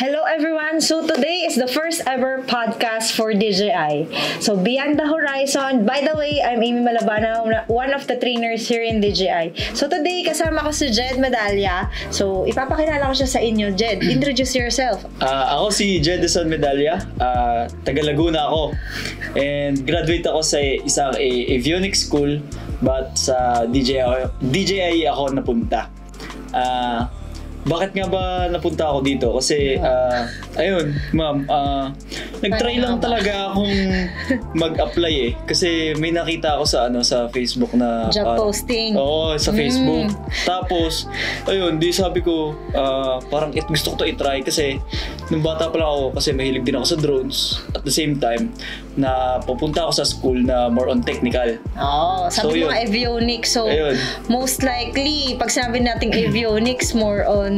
Hello everyone! So today is the first ever podcast for DJI. So Beyond the Horizon. By the way, I'm Amy Malabana, one of the trainers here in DJI. So today, kasama ko si Jed Medalla. So ipapakilala ko siya sa inyo. Jed, introduce yourself. Ako si Jedison Medalla. Taga Laguna ako. And graduate ako sa isang avionics school. But sa DJI ako napunta. Bakit nga ba napunta ako dito? Kasi, ayun, ma'am, nag-try lang talaga akong mag-apply eh. Kasi may nakita ako sa Facebook na... Job posting. Oo, sa Facebook. Tapos, ayun, di sabi ko, parang gusto ko to i-try kasi nung bata pa lang ako, kasi mahilig din ako sa drones. At the same time, na pupunta ako sa school na more on technical. Sabi mo avionics. So, ayun. Most likely, pag sinabi natin avionics, more on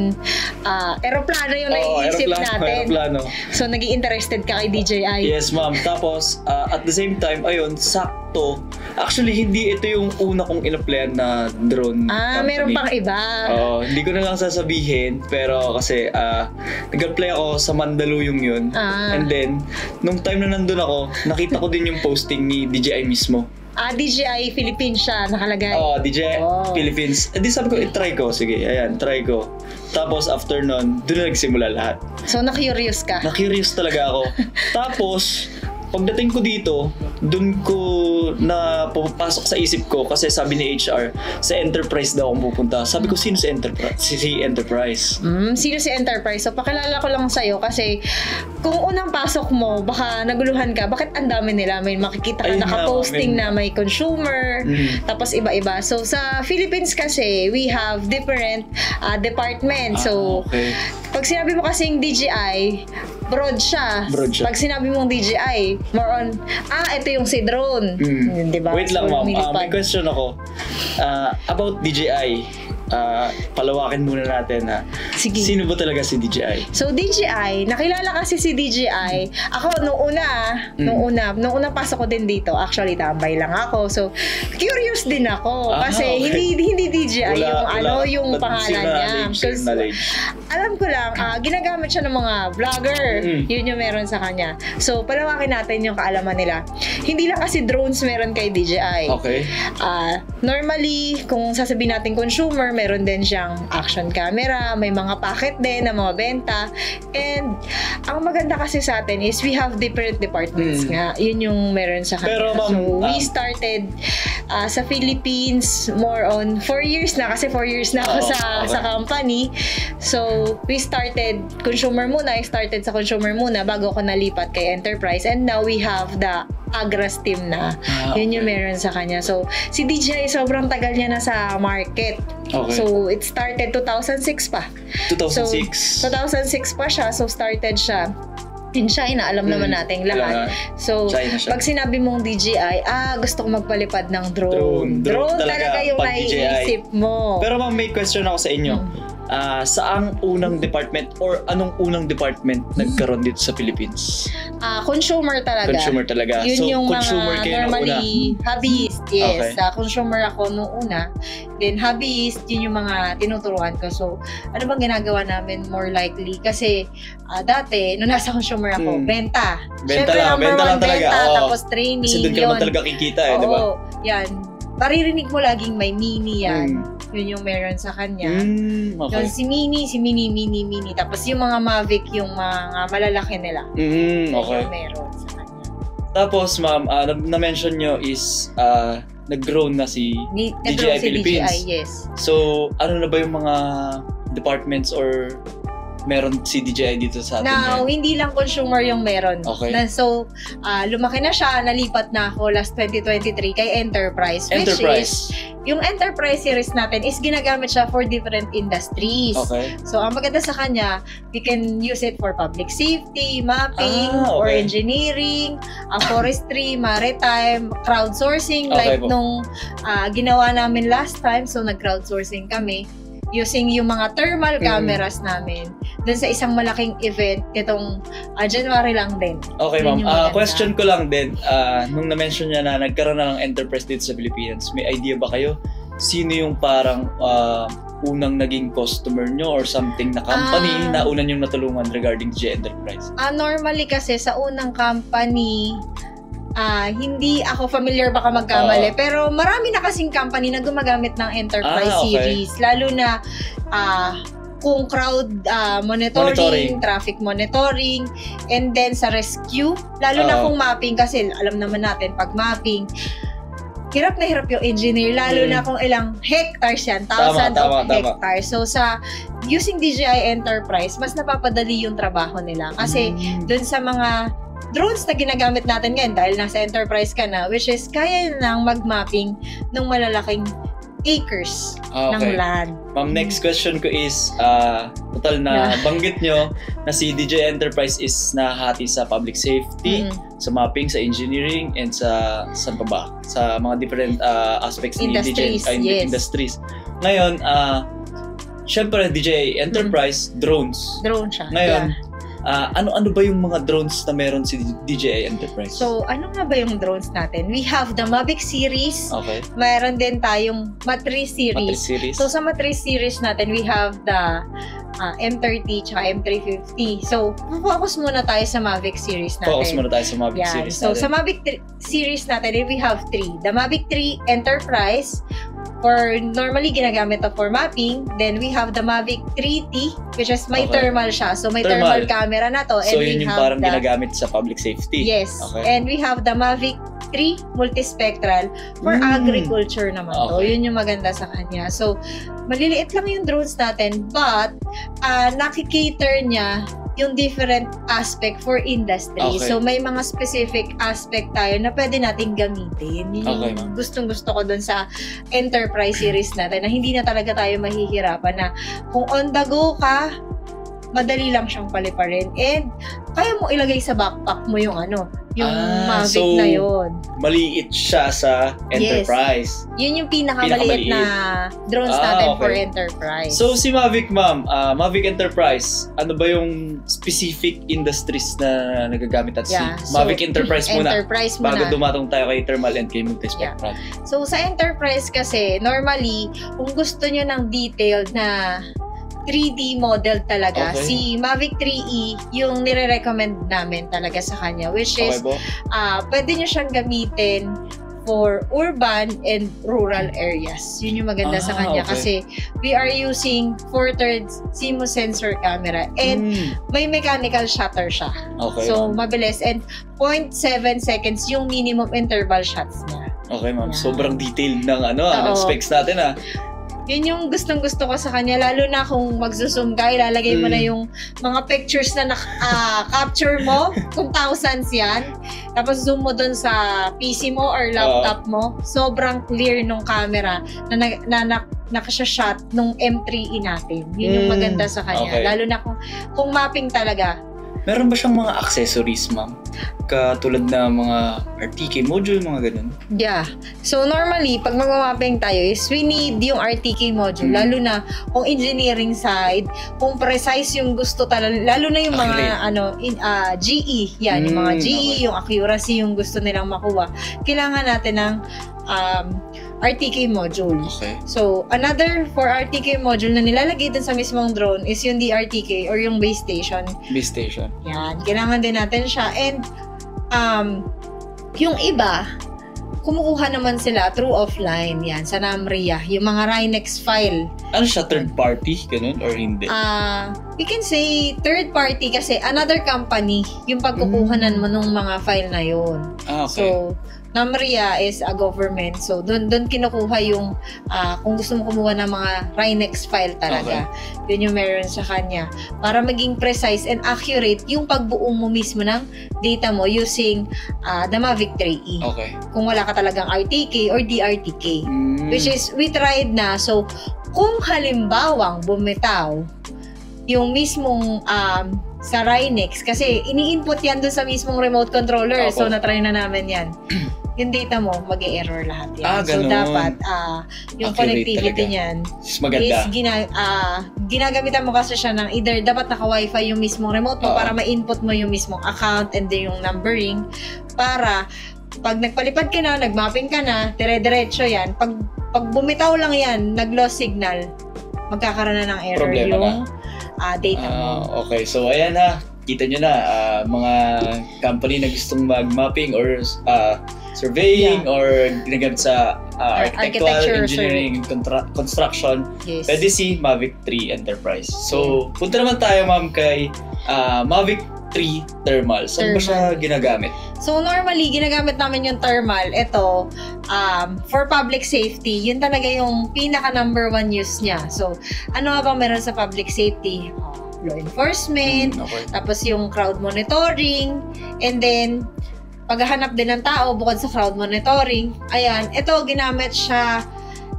aeroplano yung naiisip natin. Aeroplano. So, naging interested ka kay DJI. Yes, ma'am. Tapos, at the same time, ayun, sakto. Actually, hindi ito yung una kong in-applyan na drone company. Meron pang iba. Hindi ko na lang sasabihin. Pero kasi, nag-apply ako sa Mandaluyong yun. And then, nung time na nandun ako, nakita ko din yung posting ni DJI mismo. DJI Philippines siya nakalagay. DJI Philippines. Di sabi ko, try ko. Sige, ayan, try ko. Tapos after nun, doon na nagsimula lahat. So, na-curious ka? Na-curious talaga ako. Tapos, pagdating ko dito, doon ko na pupasok sa isip ko kasi sabi ni HR, sa enterprise daw akong pupunta. Sabi ko, sino si enterprise? Si enterprise. Sino si enterprise? So, pakilala ko lang sa'yo kasi kung unang pasok mo, baka naguluhan ka, bakit ang dami nila? May makikita ka nakaposting na may consumer, tapos iba-iba. So, sa Philippines kasi, we have different departments. So, pag sinabi mo kasing DJI, broad siya. Pag sinabi mong DJI, more on, ito yung si drone. Diba? Wait lang, ma'am. May question ako. About DJI. Palawakin muna natin Sige. Sino ba talaga si DJI? So DJI, nakilala kasi si DJI. Ako nung una pasok ko din dito. Actually tambay lang ako. So curious din ako kasi hindi DJI yung pangalan niya. Because alam ko lang ginagamit siya ng mga vlogger. Yun yung meron sa kanya. So palawakin natin yung kaalaman nila. Hindi lang kasi drones meron kay DJI. Okay. Normally, kung sasabihin natin consumer, meron din siyang action camera, may mga packet din na mga benta. And ang maganda kasi sa atin is we have different departments nga. Yun yung meron sa kanya. Pero, so we started sa Philippines more on 4 years na kasi 4 years na ako sa company. So we started consumer muna. I started sa consumer muna bago ako nalipat kay enterprise. And now we have the Agras team na. Yun yung meron sa kanya. So, si DJI sobrang tagal niya na sa market. Okay. So, it started 2006 pa. 2006? So, 2006 pa siya. So, started siya in China. Alam naman natin lahat. So, pag sinabi mong DJI, gusto ko magpalipad ng drone. Drone talaga yung naiisip mo. Pero ma'am, may question ako sa inyo. Saang unang department or anong unang department nagkaroon dito sa Philippines? Consumer talaga. Consumer talaga. Yun so, yung consumer mga normally hobbyist. Yes. Consumer ako nung una. Then hobbyist, yun yung mga tinuturuan ko. So, ano bang ginagawa namin more likely? Kasi dati, nung nasa consumer ako, benta. Syempre, benta lang talaga. Tapos training. Kasi doon ka naman talaga kikita di ba? Yan. Maririnig mo laging may mini yan. Yun yung meron sa kanya. Okay. Yung si mini. Tapos yung mga Mavic, yung mga malalaki nila. Okay. Yung meron sa kanya. Tapos ma'am, na-mention nyo is nag-grow na si DJI Philippines. DJI, yes. So, ano na ba yung mga departments or meron si DJI dito sa atin? Now, hindi lang consumer yung meron. Okay. So, lumaki na siya, nalipat na ako last 2023 kay Enterprise. Which is, yung Enterprise series natin is ginagamit siya for different industries. Okay. So, ang maganda sa kanya, we can use it for public safety, mapping, or engineering, forestry, maritime, crowdsourcing. Like nung ginawa namin last time, so nag-crowdsourcing kami using yung mga thermal cameras namin dun sa isang malaking event itong January lang din. Okay, ma'am. Question ko lang din, nung na-mention niya na nagkaroon na ng enterprise dito sa Philippines, may idea ba kayo sino yung parang unang naging customer nyo or something na company na unang yung natulungan regarding DJ Enterprise? Normally kasi sa unang company, hindi ako familiar, baka magkamali, pero marami na kasing company na gumagamit ng Enterprise series. Lalo na kung crowd monitoring, traffic monitoring, and then sa rescue, lalo na kung mapping, kasi alam naman natin, pag mapping, hirap na hirap yung engineer, lalo na kung ilang hectares yan, thousands of hectares. So sa using DJI Enterprise, mas napapadali yung trabaho nila. Kasi dun sa mga drones na ginagamit natin ngayon, dahil nasa Enterprise ka na, which is kaya nang mag-mapping ng malalaking acres ng land. Ma'am, next question ko is, total na banggit nyo na si DJI Enterprise is nahati sa public safety, sa mapping, sa engineering, and sa saan pa ba? Sa mga different aspects ni DJI industries. Ngayon, syempre DJI Enterprise, drones. Drone siya. Ngayon, ano ba yung mga drones na meron si DJI Enterprise? So, ano nga ba yung drones natin? We have the Mavic series. Okay. Mayroon din tayong Matrice series. So, sa Matrice series natin, we have the M30 tsaka M350. So, focus muna tayo sa Mavic series natin. Focus muna tayo sa Mavic series natin. So, sa Mavic series natin, we have 3. The Mavic 3 Enterprise, for normally ginagamit to for mapping. Then we have the Mavic 3T, which is may thermal siya. So may thermal camera na to. So yun yung parang ginagamit sa public safety. Yes. Okay. And we have the Mavic 3 multispectral for agriculture naman to. Yun yung maganda sa kanya. So maliliit lang yung drones natin, but nakikater niya yung different aspect for industry. Okay. So, may mga specific aspect tayo na pwede nating gamitin. Yun yung gustong-gusto ko dun sa Enterprise series natin, na hindi na talaga tayo mahihirapan, na kung on the go ka, madali lang siyang paliparin. And, kaya mo ilagay sa backpack mo yung Mavic na yun. Maliit siya sa Enterprise. Yes. Yun yung pinakamaliit na drones natin for Enterprise. So, si Mavic, ma'am, Mavic Enterprise, ano ba yung specific industries na nagagamit at Mavic Enterprise muna? Enterprise bago dumatong tayo kay thermal and kay multispectral. So, sa Enterprise kasi, normally, kung gusto nyo ng detailed na 3D model talaga, si Mavic 3E yung nire-recommend namin talaga sa kanya, which is pwede nyo siyang gamitin for urban and rural areas. Yun yung maganda sa kanya kasi we are using 4/3 CMOS sensor camera and may mechanical shutter siya. So mabilis, and 0.7 seconds yung minimum interval shots niya. Okay, ma'am. Sobrang detailed ng ng specs natin Yun yung gustong-gusto ko sa kanya, lalo na kung magzo-zoom ka, ilalagay mo na yung mga pictures na capture mo, kung thousands yan, tapos zoom mo dun sa PC mo or laptop mo, sobrang clear nung camera na nakasya-shot nung M3E natin. Yun yung maganda sa kanya, lalo na kung mapping talaga. Meron ba siyang mga accessories, ma'am? Katulad na mga RTK module, mga ganun? Yeah. So, normally, pag mag-mapping tayo is we need yung RTK module. Lalo na kung engineering side, kung precise yung gusto talaga, lalo na yung mga GE. Yan, yung mga GE, yung accuracy yung gusto nilang makuha. Kailangan natin ng RTK module. So, another for RTK module na nilalagay dun sa mismong drone is yung DRTK or yung base station. Base station. Yan. Kailangan din natin siya. And, yung iba, kumukuha naman sila through offline. Yan, sa Namria. Yung mga Rhinex file. Ano siya? Third party? Ganun? Or hindi? We can say third party kasi another company yung pagkukuhanan mo ng mga file na yun. So, Namria is a government. So, doon kinukuha yung kung gusto mo kumuha ng mga Rhinex file talaga. Yun yung meron sa kanya. Para maging precise and accurate yung pagbuo mo mismo ng data mo using the Mavic 3E. Kung wala ka talagang RTK or DRTK. Which is, we tried na. So, kung halimbawang bumitaw yung mismong sa Rhinex, kasi ini-input yan doon sa mismong remote controller. So, na-try na namin yan. Yung data mo, mag-e-error lahat yan. So, dapat, yung connectivity niyan is ginagamitan mo kasi siya ng either dapat naka-wifi yung mismong remote mo para ma-input mo yung mismong account and then yung numbering para Pag nagpalipad ka na, nagmapping ka na, dire-diretso yan. Pag bumitaw lang yan, nag-loss signal, magkakaroon na ng error Problema yung data mo. Okay, so ayan ha. Kita nyo na, mga company na gustong mag-mapping or surveying or ginagamit sa architectural, engineering, construction, pwede si Mavic 3 Enterprise. So, punta naman tayo ma'am kay Mavic 3 Thermal. Saan ba siya ginagamit? So, normally, ginagamit namin yung thermal. Ito, for public safety, yun talaga yung pinaka number 1 use niya. So, ano nga bang meron sa public safety? Law enforcement, tapos yung crowd monitoring, and then, paghahanap din ng tao bukod sa crowd monitoring. Ayan, ito, ginamit siya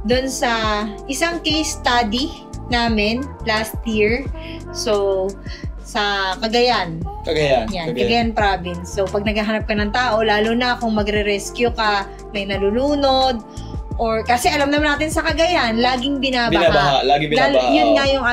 dun sa isang case study namin last year. So, sa Cagayan. Yan, Cagayan province. So, pag naghahanap ka ng tao, lalo na kung magre-rescue ka, may nalulunod, or kasi alam naman natin sa Cagayan, laging binabaha. Laging binabaha. Yun nga yung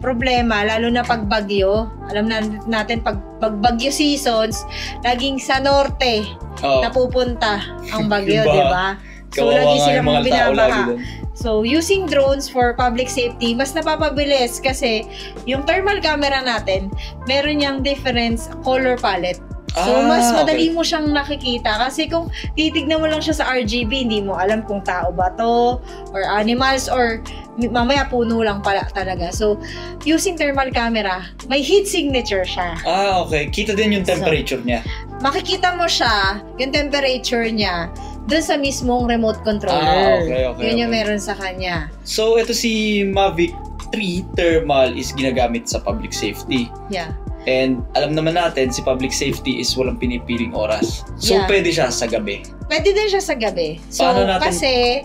problema, lalo na pag bagyo. Alam natin, pag bagyo seasons, laging sa norte napupunta ang bagyo, di ba? So, lagi silang binabaha. So, using drones for public safety, mas napapabilis kasi yung thermal camera natin, meron niyang different color palette. So, mas madali mo siyang nakikita. Kasi kung titignan mo lang siya sa RGB, hindi mo alam kung tao ba to, or animals, or mamaya puno lang pala talaga. So, using thermal camera, may heat signature siya. Okay. Kita din yung temperature niya. Makikita mo siya, yung temperature niya, doon sa mismong remote controller. Yun yung meron sa kanya. So, ito si Mavic 3 Thermal is ginagamit sa public safety. Yeah. And alam naman natin, si public safety is walang pinipiling oras. So, pwede siya sa gabi. Pwede din siya sa gabi. So, kasi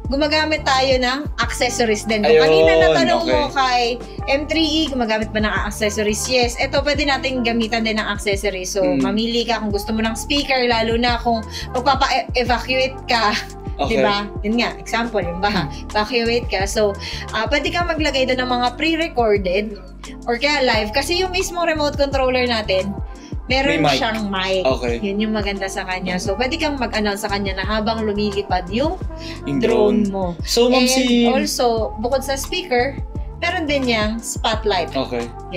gumagamit tayo ng accessories din. Kung kanina natanong mo kay M3E, gumagamit ba ng accessories? Yes. Ito, pwede natin gamitan din ng accessories. So, mamili ka kung gusto mo ng speaker, lalo na kung magpapa-evacuate ka. Diba? Yun nga, example, yung baha. Evacuate ka. So, pwede kang maglagay doon ng mga pre-recorded or kaya live. Kasi yung mismo remote controller natin, meron siyang mic. Yun yung maganda sa kanya. So, pwede kang mag-announce sa kanya na habang lumilipad yung drone mo. So, also, bukod sa speaker, meron din niyang spotlight.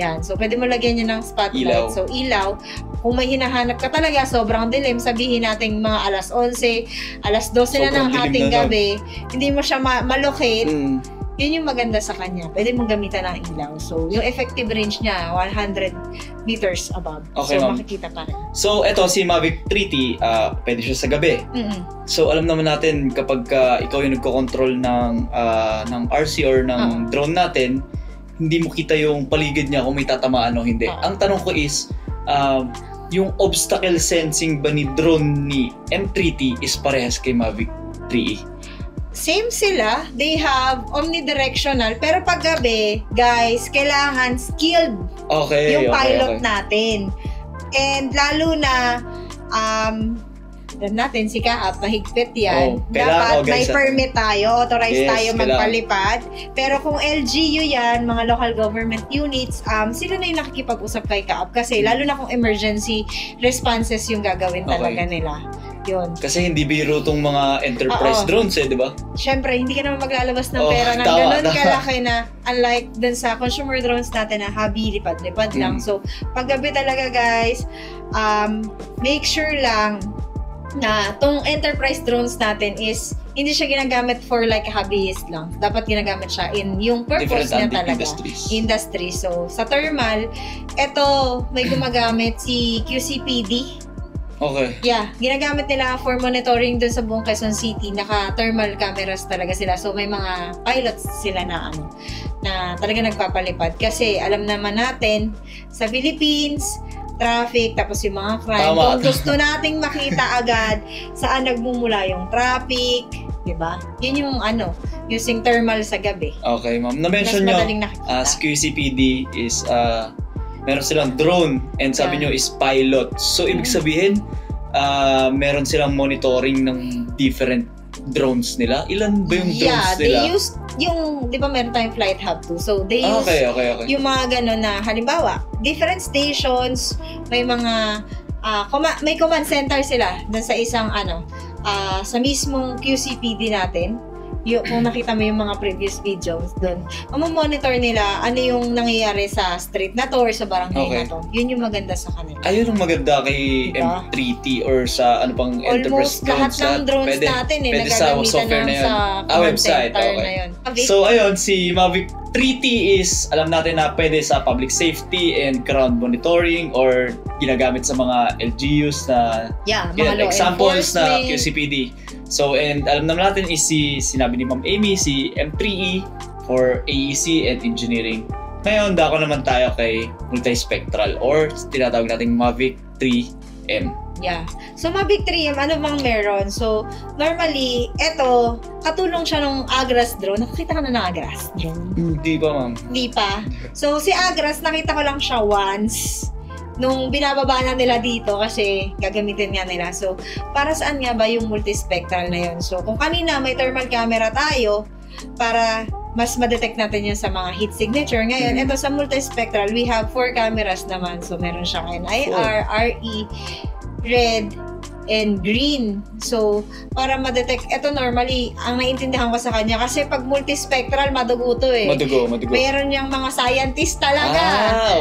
Yan. So, pwede mo lagyan niya ng spotlight. So, ilaw. Kung may hinahanap ka talaga, sobrang dilim, sabihin natin mga alas 11, alas 12 na ng hating gabi, hindi mo siya malocate, yun yung maganda sa kanya. Pwede mong gamitan ng ilaw. So, yung effective range niya, 100 meters above. So, makikita pa rin. So, eto, si Mavic 3T, pwede siya sa gabi. So, alam naman natin, kapag ikaw yung nagko-control ng RC or ng drone natin, hindi mo kita yung paligid niya kung may tatamaan o hindi. Ang tanong ko is, yung obstacle sensing ba ni drone ni M3T is parehas kay Mavic 3E? Same sila. They have omnidirectional. Pero pag gabi, guys, kailangan skilled yung pilot natin. And lalo na, natin si Kaap, mahigpit yan. Dapat may permit tayo, authorized tayo magpalipad. Pero kung LGU yan, mga local government units, sila na yung nakikipag-usap kay Kaap. Kasi lalo na kung emergency responses yung gagawin talaga nila. Yun. Kasi hindi biro tong mga enterprise drones di ba? Siyempre, hindi ka naman maglalabas ng pera ng ganun kalaki na unlike dun sa consumer drones natin na habi, lipad lang. So, paggabi talaga guys, make sure lang na tong enterprise drones natin is hindi siya ginagamit for like hobbyist lang. Dapat ginagamit siya in yung purpose niya talaga. Industry. So, sa thermal, ito may gumagamit si QCPD. Yeah, ginagamit nila for monitoring dun sa buong Quezon City. Naka-thermal cameras talaga sila. So, may mga pilots sila na talaga nagpapalipad. Kasi alam naman natin, sa Philippines, traffic, tapos yung mga crime. Kung gusto nating makita agad saan nagmumula yung traffic, diba? Yun yung using thermal sa gabi. Okay, ma'am. Na-mention nyo, QCPD is meron silang drone and sabi nyo is pilot. So, ibig sabihin, meron silang monitoring ng different drones nila. Ilan ba yung drones nila? They use yung, di ba meron tayong flight hub too. So, they use yung mga gano'n na, halimbawa, different stations, may mga may command center sila dun sa isang sa mismong QCPD natin. Kung nakita mo yung mga previous videos doon, monitor nila ano yung nangyayari sa street na to or sa barangay na to. Yun yung maganda sa kanila. Ayun ang maganda kay M3T or sa ano pang enterprise drones. Almost lahat ng drones natin pwede sa software na yun. Sa website. Na yun. So ayun, si Mavic 3T is, alam natin na pwede sa public safety and ground monitoring or ginagamit sa mga LGUs na mga law examples na QCPD. So, and alam naman natin is sinabi ni Ma'am Amy, si M3E for AEC and Engineering. Ngayon, dako naman tayo kay multispectral or tinatawag nating Mavic 3M. Yeah. So, Mavic 3M, ano bang meron? So, normally, eto, katulong siya ng Agras drone. Nakakita ka na ng Agras drone? Hindi pa, ma'am. Hindi pa. So, si Agras, nakita ko lang siya once nung binababa na nila dito kasi gagamitin nga nila. So, para saan nga ba yung multispectral na yun? So, kung kanina may thermal camera tayo para mas ma-detect natin yun sa mga heat signature. Ngayon, ito sa multispectral, we have 4 cameras naman. So, meron siyang NIR, RE, red, and green. So, para ma-detect, ito normally, ang naiintindihan ko sa kanya, kasi pag multispectral, madugo to eh. Madugo. Mayroon niyang mga scientist talaga.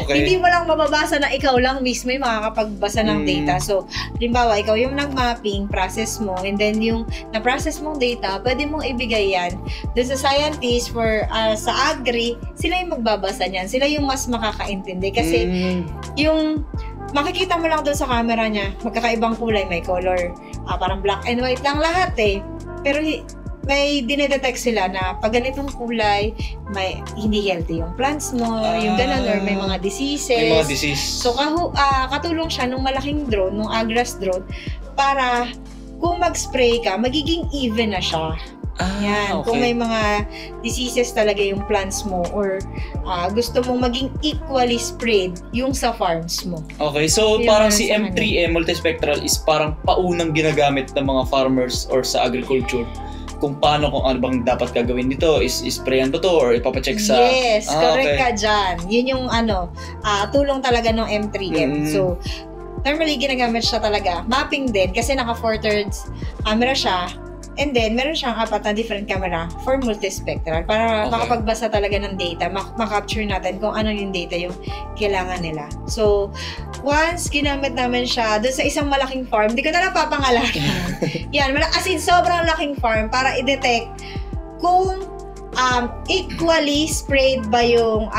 Okay. Hindi mo lang mababasa na ikaw lang mismo yung makakapagbasa ng data. So, halimbawa, ikaw yung nag-mapping, process mo, and then yung na-process mong data, pwede mong ibigay yan doon sa scientist for sa agri, sila yung magbabasa niyan. Sila yung mas makakaintindi. Kasi, yung makikita mo lang doon sa camera niya, magkakaibang kulay, may color. Parang black and white lang lahat eh. Pero may dinedetect sila na pag ganitong kulay, may hindi healthy yung plants mo, yung ganun, or may mga diseases. May mga disease. So, katulong siya nung malaking drone, nung Agras drone, para kung mag-spray ka, magiging even na siya. Yan. Okay. Kung may mga diseases talaga yung plants mo or gusto mong maging equally sprayed yung sa farms mo. Okay, so parang si M3M multispectral is parang paunang ginagamit ng mga farmers or sa agriculture kung paano, kung ano bang dapat gagawin dito, is sprayan ba to or ipapacheck sa... Yes, correct ka dyan. Yun yung tulong talaga ng M3M. So, normally ginagamit siya talaga. Mapping din kasi naka 4/3 camera siya. And then, meron siyang 4 na different camera for multispectral para makapagbasa talaga ng data, makapture natin kung ano yung data yung kailangan nila. So, once ginamit namin siya doon sa isang malaking farm, di ko na lang papangalanan. Yan, as in, sobrang laking farm para i-detect kung equally sprayed ba yung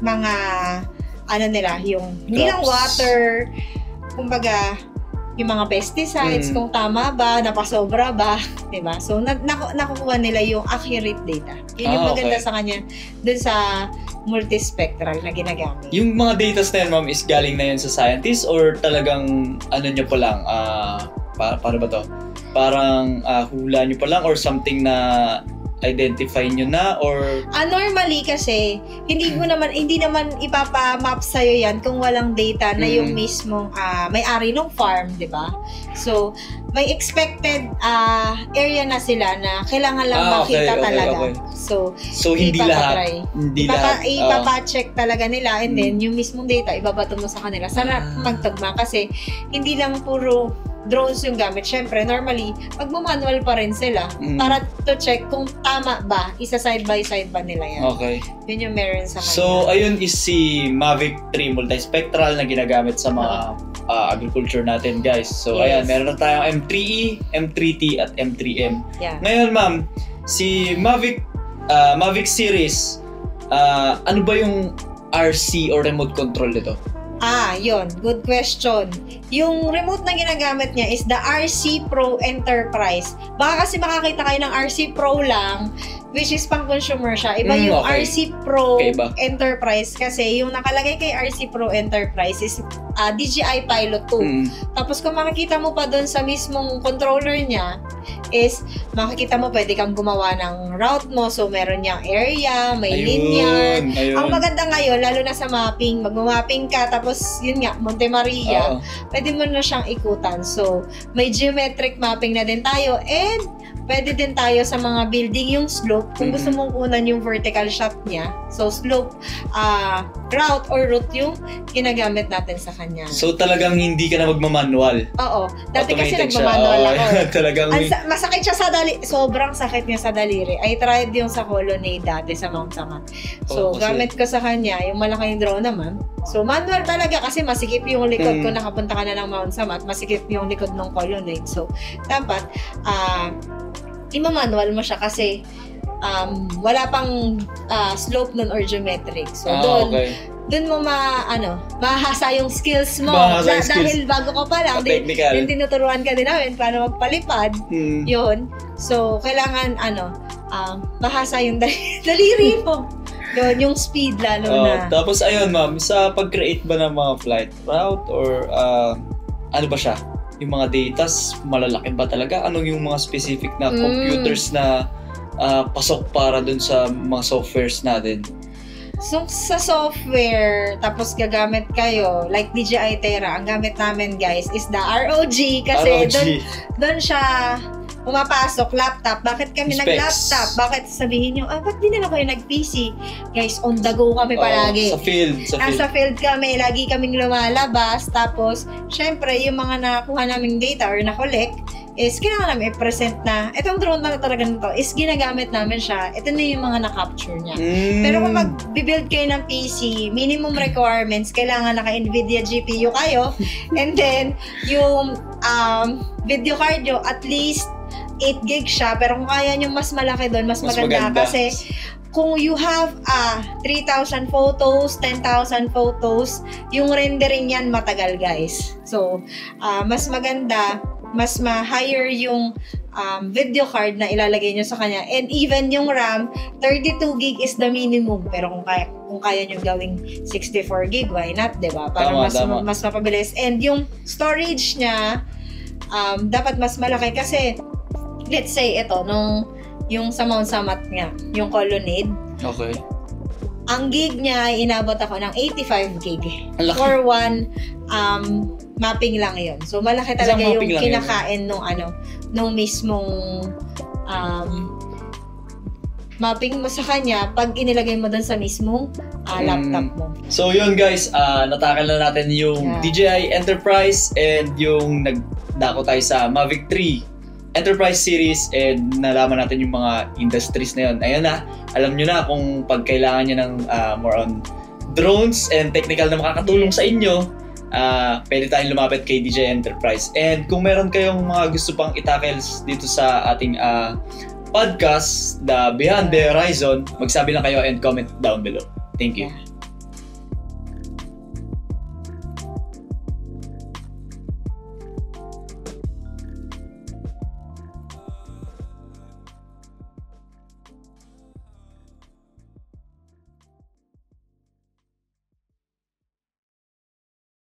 mga nila, yung hindi lang water, kumbaga, yung mga pesticides, kung tama ba, napasobra ba, diba? So, nakukuha nila yung accurate data. Yun yung maganda sa kanya dun sa multispectral na ginagamit. Yung mga data na yan, ma'am, is galing na yun sa scientist or talagang nyo pa lang, paano ba to? Parang hula nyo pa lang or something na identify nyo na or normally kasi hindi naman ipapa-map sa yan kung walang data na yung mismong may-ari ng farm, 'di ba? So may expected area na sila na kailangan lang makita talaga. Okay. So hindi lahat. Ipapa-check talaga nila and then yung mismong data ibabato mo sa kanila. Sana magtugma kasi hindi lang puro drones yung gamit. Syempre, normally, magmamanual pa rin sila para to check kung tama ba, isa side by side ba nila yan. Okay. Yun yung meron sa kanya. So, ayun is si Mavic 3 multispectral na ginagamit sa mga agriculture natin, guys. So, ayan, meron na tayong M3E, M3T, at M3M. Yeah. Ngayon, ma'am, si Mavic series, ano ba yung RC or remote control nito? Yun. Good question. Yung remote na ginagamit niya is the RC Pro Enterprise. Baka kasi makakita kayo ng RC Pro lang, which is pang consumer siya. Iba yung RC Pro Enterprise kasi yung nakalagay kay RC Pro Enterprise is DJI Pilot 2. Tapos kung makikita mo pa doon sa mismong controller niya is makikita mo pwede kang gumawa ng route mo. So meron niyang area, may linear. Ang maganda ngayon, lalo na sa mapping, magmamapping ka tapos yun nga, Monte Maria, pwede mo na siyang ikutan. So may geometric mapping na din tayo and pwede din tayo sa mga building yung slope. Kung gusto mong kunan yung vertical shot niya, so slope, route or route yung ginagamit natin sa kanya. So talagang hindi ka na magmamanual? Oo. Dati kasi Automated siya. nagmamanual ako. Talagang masakit siya sa sobrang sakit niya sa daliri. I tried yung sa Colonnade dati sa Mount Samat. So, gamit ko sa kanya, yung malaking drone naman. So, manual talaga kasi masikip yung likod ko, nakapunta ka na ng Mount Samat, masikip yung likod ng Colonnade. So, dapat, ima-manual mo siya kasi wala pang slope nun or geometric. So, doon mo mahasa yung skills mo. Dahil bago ka pa lang, din tinuturuan ka din namin paano magpalipad. Yun. So, kailangan, mahasa yung daliri mo. Yun, yung speed lalo na. Tapos, ayun ma'am, sa pag-create ba ng mga flight route or ano ba siya? Yung mga datas, malalaki ba talaga? Anong yung mga specific na computers na pasok para dun sa mga softwares natin? So, sa software, tapos gagamit kayo, like DJI Terra, ang gamit namin guys is the ROG kasi doon siya pumapasok, laptop. Bakit kami nag-laptop? Bakit sabihin nyo, ba't di na lang kayo nag-PC? Guys, on the go kami palagi. Sa field. Nasa field kami, lagi kaming lumalabas. Tapos, syempre, yung mga nakuha naming data or na-collect, is kailangan namin i-present na itong drone na talaga nito is ginagamit namin siya. Ito na yung mga na-capture niya. Pero kung mag-build kayo ng PC, minimum requirements, kailangan naka-NVIDIA GPU kayo. And then, yung video card nyo, at least 8 gig siya. Pero kung kaya nyo mas malaki doon, mas maganda. Kasi kung you have 3,000 photos, 10,000 photos, yung rendering yan matagal guys. So, mas maganda, mas ma-higher yung video card na ilalagay nyo sa kanya. And even yung RAM, 32 gig is the minimum. Pero kung kaya nyo gawing 64 gig, why not, diba? Para mas mapabilis. And yung storage niya, dapat mas malaki kasi, let's say, ito, yung sa Mount Samat nga, yung Colonnade. Okay. Ang gig niya, inabot ako ng 85 gig. For one mapping lang yun. So, malaki talaga yung kinakain nung mismong mapping mo sa kanya pag inilagay mo dun sa mismong laptop mo. So, yun guys, natakal na natin yung DJI Enterprise and yung nagdako tayo sa Mavic 3 Enterprise Series and nalaman natin yung mga industries na yun. Ayun na, alam nyo na kung pagkailangan nyo ng more on drones and technical na makakatulong sa inyo, pwede tayong lumapit kay DJI Enterprise. And kung meron kayong mga gusto pang itakels dito sa ating podcast, The Beyond the Horizon, magsabi lang kayo and comment down below. Thank you.